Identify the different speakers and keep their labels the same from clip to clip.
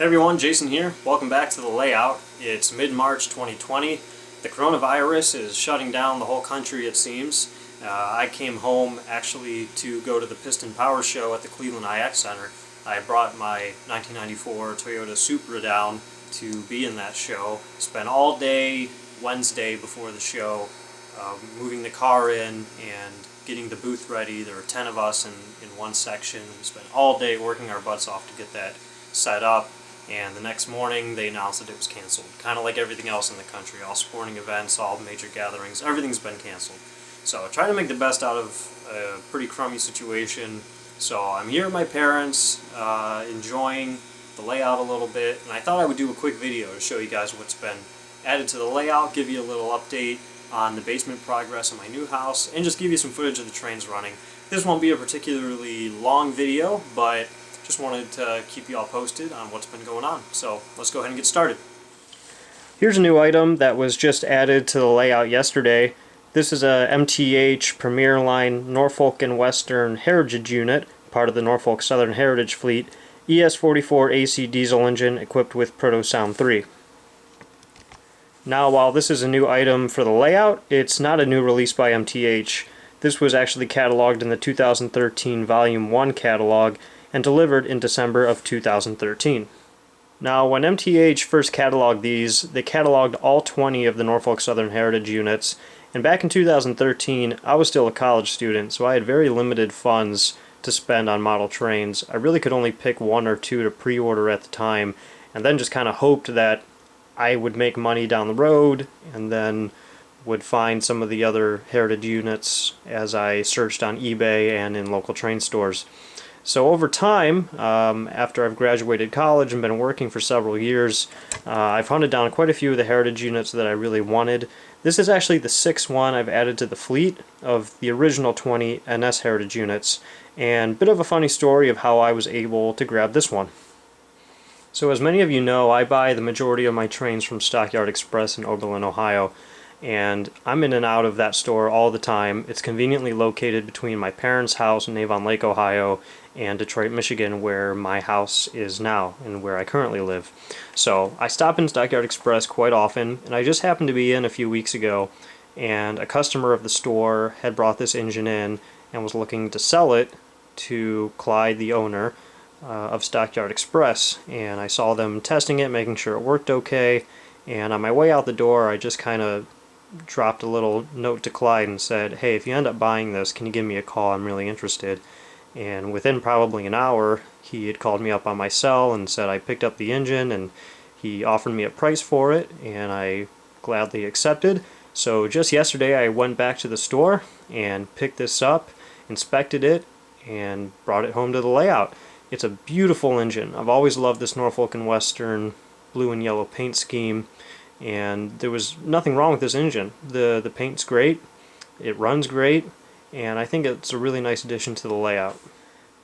Speaker 1: Hey everyone, Jason here. Welcome back to the layout. It's mid-March 2020. The coronavirus is shutting down the whole country, it seems. I came home actually to go to the Piston Power Show at the Cleveland IX Center. I brought my 1994 Toyota Supra down to be in that show. Spent all day Wednesday before the show moving the car in and getting the booth ready. There were 10 of us in one section. We spent all day working our butts off to get that set up. And the next morning they announced that it was canceled. Kind of like everything else in the country. All sporting events, all major gatherings, everything's been canceled. So trying to make the best out of a pretty crummy situation. So I'm here with my parents, enjoying the layout a little bit, and I thought I would do a quick video to show you guys what's been added to the layout, give you a little update on the basement progress in my new house, and just give you some footage of the trains running. This won't be a particularly long video, but just wanted to keep you all posted on what's been going on. So let's go ahead and get started. Here's a new item that was just added to the layout yesterday. This is a MTH Premier Line Norfolk and Western Heritage unit, part of the Norfolk Southern Heritage fleet, ES44 AC diesel engine equipped with Proto Sound 3. Now, while this is a new item for the layout, it's not a new release by MTH. This was actually cataloged in the 2013 Volume 1 catalog and delivered in December of 2013. Now, when MTH first cataloged these, they cataloged all 20 of the Norfolk Southern Heritage units, and back in 2013, I was still a college student, so I had very limited funds to spend on model trains. I really could only pick one or two to pre-order at the time, and then just kind of hoped that I would make money down the road, and then would find some of the other Heritage units as I searched on eBay and in local train stores. So over time, after I've graduated college and been working for several years, I've hunted down quite a few of the Heritage units that I really wanted. This is actually the 6th one I've added to the fleet of the original 20 NS Heritage units, and a bit of a funny story of how I was able to grab this one. So as many of you know, I buy the majority of my trains from Stockyard Express in Oberlin, Ohio, and I'm in and out of that store all the time. It's conveniently located between my parents' house in Avon Lake, Ohio, and Detroit, Michigan, where my house is now and where I currently live. So I stop in Stockyard Express quite often, and I just happened to be in a few weeks ago, and a customer of the store had brought this engine in and was looking to sell it to Clyde, the owner of Stockyard Express, and I saw them testing it, making sure it worked okay, and on my way out the door I just kind of dropped a little note to Clyde and said, hey, if you end up buying this, can you give me a call? I'm really interested. And within probably an hour, he had called me up on my cell and said I picked up the engine, and he offered me a price for it, and I gladly accepted. So just yesterday I went back to the store and picked this up, inspected it, and brought it home to the layout. It's a beautiful engine. I've always loved this Norfolk and Western blue and yellow paint scheme, and there was nothing wrong with this engine. The paint's great, it runs great, and I think it's a really nice addition to the layout.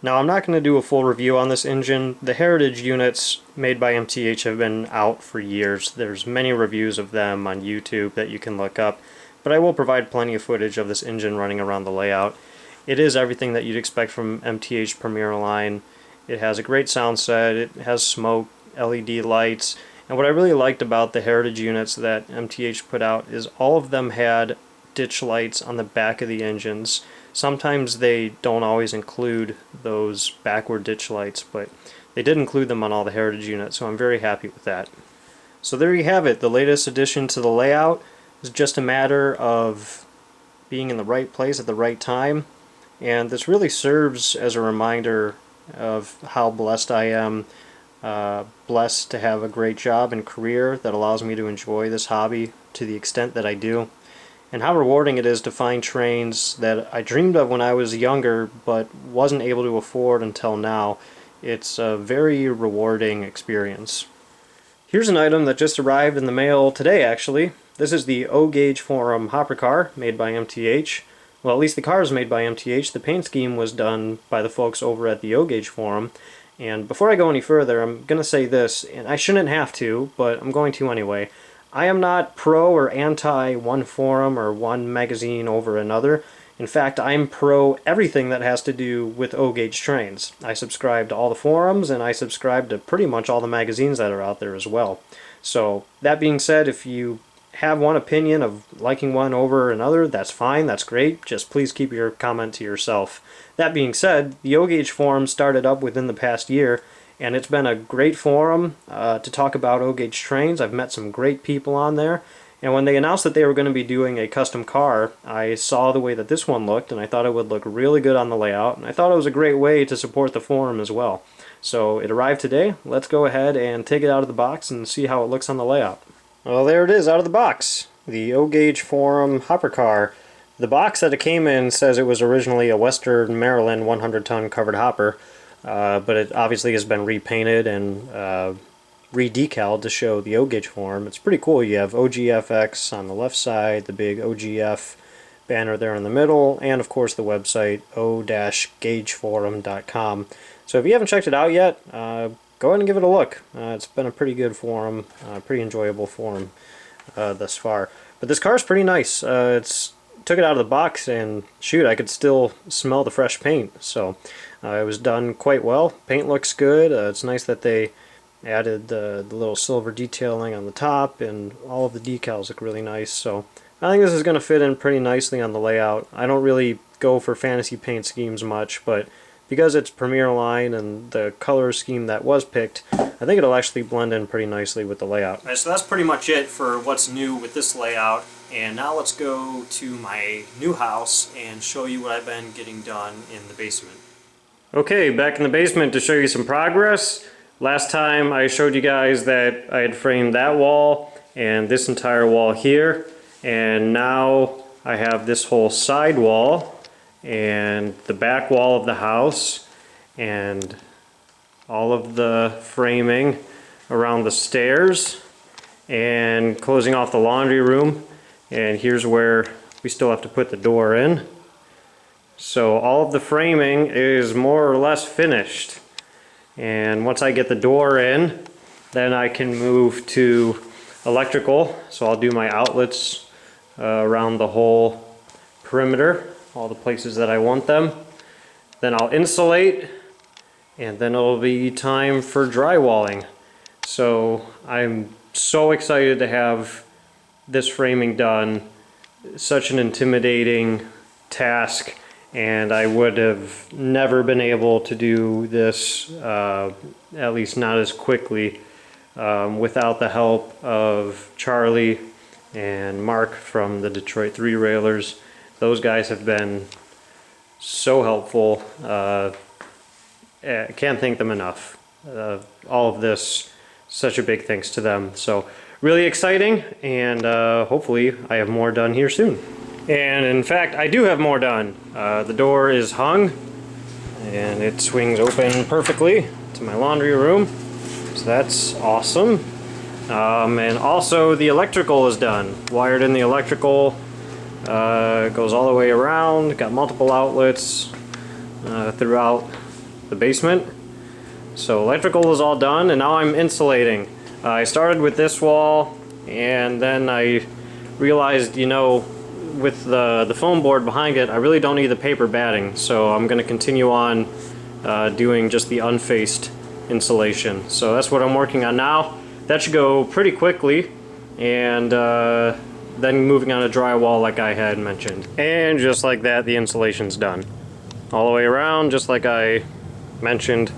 Speaker 1: Now, I'm not going to do a full review on this engine. The Heritage units made by MTH have been out for years. There's many reviews of them on YouTube that you can look up, but I will provide plenty of footage of this engine running around the layout. It is everything that you'd expect from MTH Premier Line. It has a great sound set, it has smoke, LED lights, and what I really liked about the Heritage units that MTH put out is all of them had ditch lights on the back of the engines. Sometimes they don't always include those backward ditch lights, but they did include them on all the Heritage units, so I'm very happy with that. So there you have it. The latest addition to the layout is just a matter of being in the right place at the right time, and this really serves as a reminder of how blessed I am. Blessed to have a great job and career that allows me to enjoy this hobby to the extent that I do, and how rewarding it is to find trains that I dreamed of when I was younger but wasn't able to afford until now. It's a very rewarding experience. Here's an item that just arrived in the mail today, actually. This is the O-Gauge Forum hopper car made by MTH. Well, at least the car is made by MTH. The paint scheme was done by the folks over at the O-Gauge Forum. And before I go any further, I'm going to say this, and I shouldn't have to, but I'm going to anyway. I am not pro or anti one forum or one magazine over another. In fact, I'm pro everything that has to do with O-gauge trains. I subscribe to all the forums, and I subscribe to pretty much all the magazines that are out there as well. So, that being said, if you have one opinion of liking one over another, that's fine, that's great. Just please keep your comment to yourself. That being said, the O-gauge forum started up within the past year, and it's been a great forum to talk about O-gauge trains. I've met some great people on there. And when they announced that they were going to be doing a custom car, I saw the way that this one looked, and I thought it would look really good on the layout, and I thought it was a great way to support the forum as well. So it arrived today. Let's go ahead and take it out of the box and see how it looks on the layout. Well, there it is out of the box. The O-gauge forum hopper car. The box that it came in says it was originally a Western Maryland 100-ton covered hopper, but it obviously has been repainted and re-decaled to show the O-gauge form. It's pretty cool. You have OGFX on the left side, the big OGF banner there in the middle, and of course the website o-gaugeforum.com. So if you haven't checked it out yet, go ahead and give it a look. It's been a pretty good forum, pretty enjoyable forum thus far. But this car is pretty nice. Took it out of the box, and shoot, I could still smell the fresh paint. So it was done quite well. Paint looks good. It's nice that they added the little silver detailing on the top, and all of the decals look really nice. So I think this is going to fit in pretty nicely on the layout. I don't really go for fantasy paint schemes much, but because it's Premier Line and the color scheme that was picked, I think it'll actually blend in pretty nicely with the layout. All right, so that's pretty much it for what's new with this layout. And now let's go to my new house and show you what I've been getting done in the basement. Okay, back in the basement to show you some progress. Last time I showed you guys that I had framed that wall and this entire wall here, and now I have this whole side wall and the back wall of the house and all of the framing around the stairs and closing off the laundry room, and here's where we still have to put the door in. So all of the framing is more or less finished. And once I get the door in, then I can move to electrical. So I'll do my outlets around the whole perimeter, all the places that I want them. Then I'll insulate, and then it'll be time for drywalling. So I'm so excited to have this framing done. Such an intimidating task, and I would have never been able to do this, at least not as quickly, without the help of Charlie and Mark from the Detroit 3 Railers. Those guys have been so helpful. I can't thank them enough. All of this, such a big thanks to them. So really exciting, and hopefully I have more done here soon. And in fact, I do have more done. The door is hung, and it swings open perfectly to my laundry room. So that's awesome. And also the electrical is done. Wired in the electrical, goes all the way around, got multiple outlets throughout the basement. So electrical is all done, and now I'm insulating. I started with this wall, and then I realized, you know, with the foam board behind it, I really don't need the paper batting, so I'm going to continue on doing just the unfaced insulation. So that's what I'm working on now. That should go pretty quickly, and then moving on to drywall like I had mentioned. And just like that, the insulation's done. All the way around, just like I mentioned.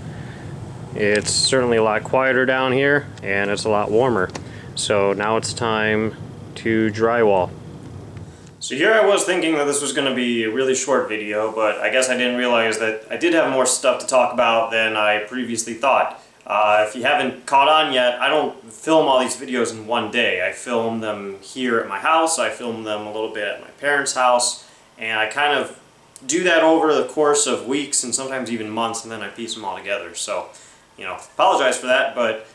Speaker 1: It's certainly a lot quieter down here, and it's a lot warmer. So now it's time to drywall. So here I was thinking that this was going to be a really short video, but I guess I didn't realize that I did have more stuff to talk about than I previously thought. If you haven't caught on yet, I don't film all these videos in one day. I film them here at my house, I film them a little bit at my parents' house, and I kind of do that over the course of weeks and sometimes even months, and then I piece them all together. So, you know, apologize for that, but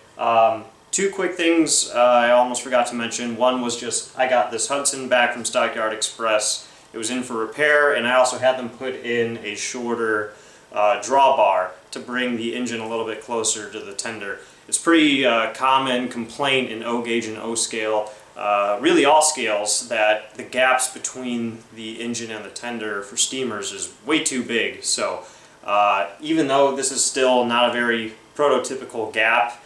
Speaker 1: two quick things I almost forgot to mention. One was just I got this Hudson back from Stockyard Express. It was in for repair, and I also had them put in a shorter drawbar to bring the engine a little bit closer to the tender. It's pretty common complaint in O-gauge and O-scale really all scales, that the gaps between the engine and the tender for steamers is way too big. So even though this is still not a very prototypical gap,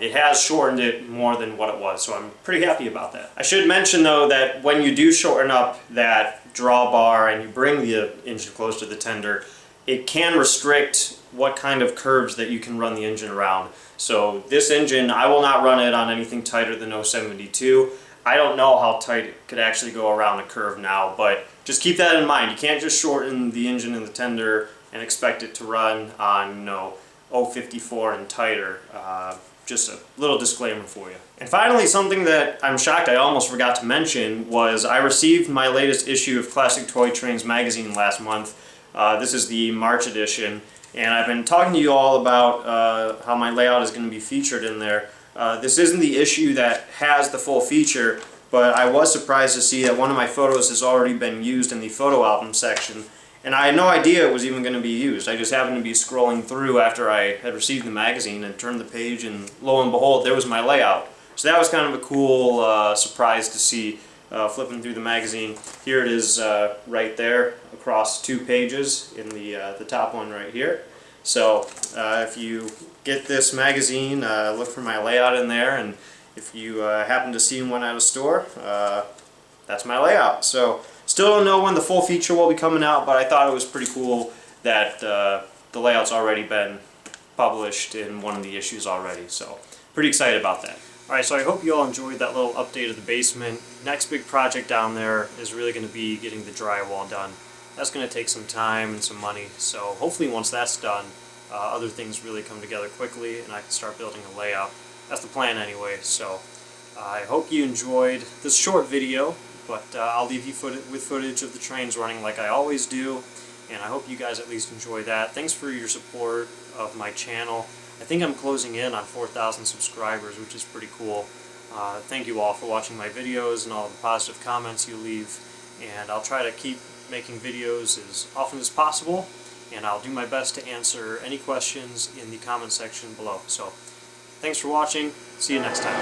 Speaker 1: it has shortened it more than what it was, so I'm pretty happy about that. I should mention though that when you do shorten up that drawbar and you bring the engine close to the tender, it can restrict what kind of curves that you can run the engine around. So this engine, I will not run it on anything tighter than 072. I don't know how tight it could actually go around a curve now, but just keep that in mind. You can't just shorten the engine and the tender and expect it to run on 054 and tighter. Just a little disclaimer for you. And finally, something that I'm shocked I almost forgot to mention was I received my latest issue of Classic Toy Trains magazine last month. This is the March edition, and I've been talking to you all about how my layout is going to be featured in there. This isn't the issue that has the full feature, but I was surprised to see that one of my photos has already been used in the photo album section. And I had no idea it was even going to be used. I just happened to be scrolling through after I had received the magazine and turned the page, and lo and behold, there was my layout. So that was kind of a cool surprise to see flipping through the magazine. Here it is right there across 2 pages in the top one right here. So if you get this magazine, look for my layout in there, and if you happen to see one at a store, that's my layout. So still don't know when the full feature will be coming out, but I thought it was pretty cool that the layout's already been published in one of the issues already. So pretty excited about that. Alright, so I hope you all enjoyed that little update of the basement. Next big project down there is really going to be getting the drywall done. That's going to take some time and some money, so hopefully once that's done, other things really come together quickly and I can start building a layout. That's the plan anyway, so I hope you enjoyed this short video, but I'll leave you with footage of the trains running like I always do, and I hope you guys at least enjoy that. Thanks for your support of my channel. I think I'm closing in on 4,000 subscribers, which is pretty cool. Thank you all for watching my videos and all the positive comments you leave, and I'll try to keep making videos as often as possible, and I'll do my best to answer any questions in the comment section below. So thanks for watching. See you next time.